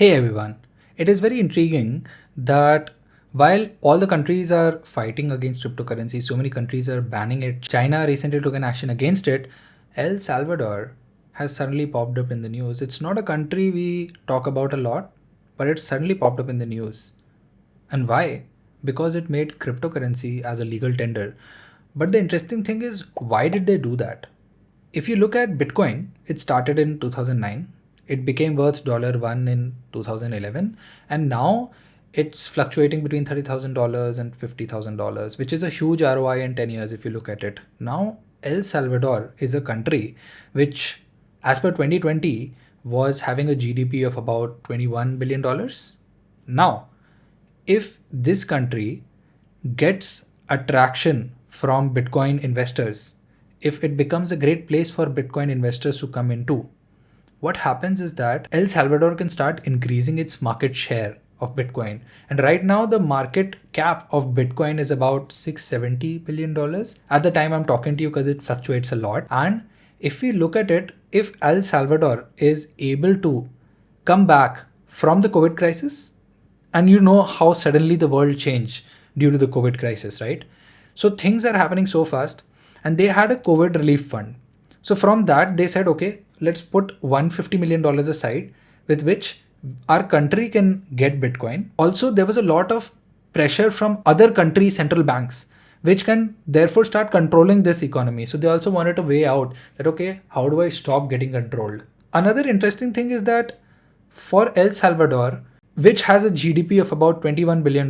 Hey everyone, it is very intriguing that while all the countries are fighting against cryptocurrency, so many countries are banning it. China recently took an action against it. El Salvador has suddenly popped up in the news. It's not a country we talk about a lot, but it's suddenly popped up in the news. And why? Because it made cryptocurrency as a legal tender. But the interesting thing is, why did they do that? If you look at Bitcoin, it started in 2009. It became worth $1 in 2011, and now it's fluctuating between $30,000 and $50,000, which is a huge ROI in 10 years if you look at it. Now, El Salvador is a country which, as per 2020, was having a GDP of about $21 billion. Now, if this country gets attraction from Bitcoin investors, if it becomes a great place for Bitcoin investors to come into, what happens is that El Salvador can start increasing its market share of Bitcoin. And right now, the market cap of Bitcoin is about $670 billion at the time I'm talking to you, because it fluctuates a lot. And if we look at it, if El Salvador is able to come back from the COVID crisis, and you know how suddenly the world changed due to the COVID crisis, right? So things are happening so fast, and they had a COVID relief fund. So from that, they said, okay, let's put $150 million aside with which our country can get Bitcoin. Also, there was a lot of pressure from other countries' central banks, which can therefore start controlling this economy. So they also wanted to weigh out that, okay, how do I stop getting controlled? Another interesting thing is that for El Salvador, which has a GDP of about $21 billion,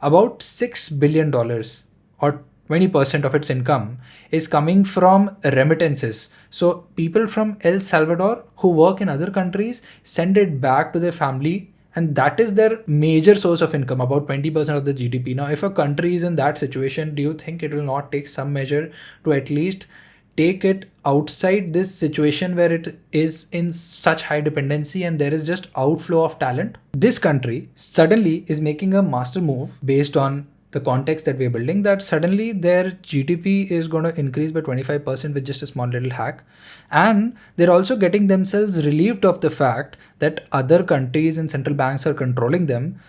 about $6 billion or 20% of its income is coming from remittances. So people from El Salvador who work in other countries send it back to their family, and that is their major source of income, about 20% of the GDP. Now, if a country is in that situation, do you think it will not take some measure to at least take it outside this situation where it is in such high dependency and there is just outflow of talent? This country suddenly is making a master move based on the context that we're building, that suddenly their GDP is going to increase by 25% with just a small little hack. And they're also getting themselves relieved of the fact that other countries and central banks are controlling them.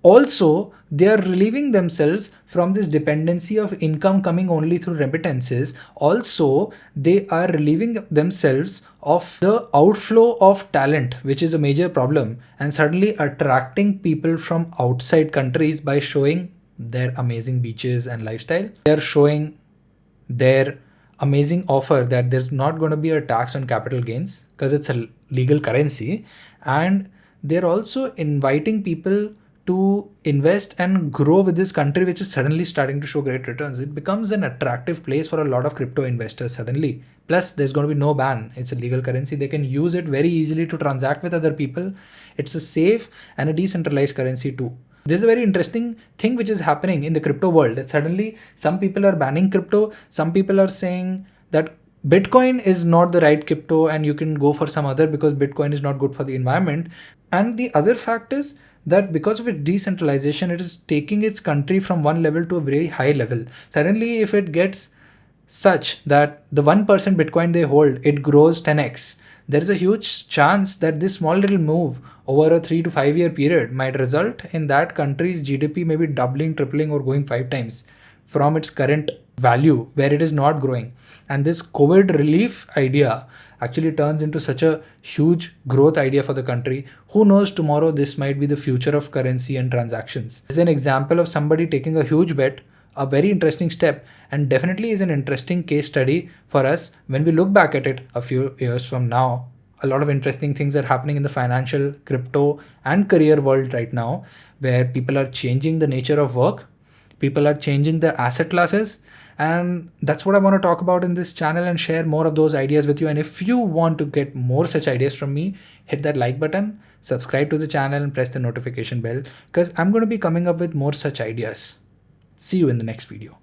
Also, they are relieving themselves from this dependency of income coming only through remittances. Also, they are relieving themselves of the outflow of talent, which is a major problem, and suddenly attracting people from outside countries by showing their amazing beaches and lifestyle. They're showing their amazing offer that there's not going to be a tax on capital gains because it's a legal currency. And they're also inviting people to invest and grow with this country, which is suddenly starting to show great returns. It becomes an attractive place for a lot of crypto investors suddenly. Plus, there's going to be no ban. It's a legal currency. They can use it very easily to transact with other people. It's a safe and a decentralized currency too. This is a very interesting thing which is happening in the crypto world. That suddenly some people are banning crypto. Some people are saying that Bitcoin is not the right crypto and you can go for some other because Bitcoin is not good for the environment. And the other fact is that because of its decentralization, it is taking its country from one level to a very high level. Suddenly, if it gets such that the 1% Bitcoin they hold, it grows 10x, there is a huge chance that this small little move over a 3 to 5 year period might result in that country's GDP maybe doubling, tripling, or going 5 times from its current value where it is not growing. And this COVID relief idea actually turns into such a huge growth idea for the country. Who knows, tomorrow this might be the future of currency and transactions. This is an example of somebody taking a huge bet, a very interesting step, and definitely is an interesting case study for us when we look back at it a few years from now. A lot of interesting things are happening in the financial, crypto, and career world right now, where people are changing the nature of work, people are changing the asset classes, and that's what I want to talk about in this channel and share more of those ideas with you. And if you want to get more such ideas from me, hit that like button, subscribe to the channel, and press the notification bell, because I'm going to be coming up with more such ideas. See you in the next video.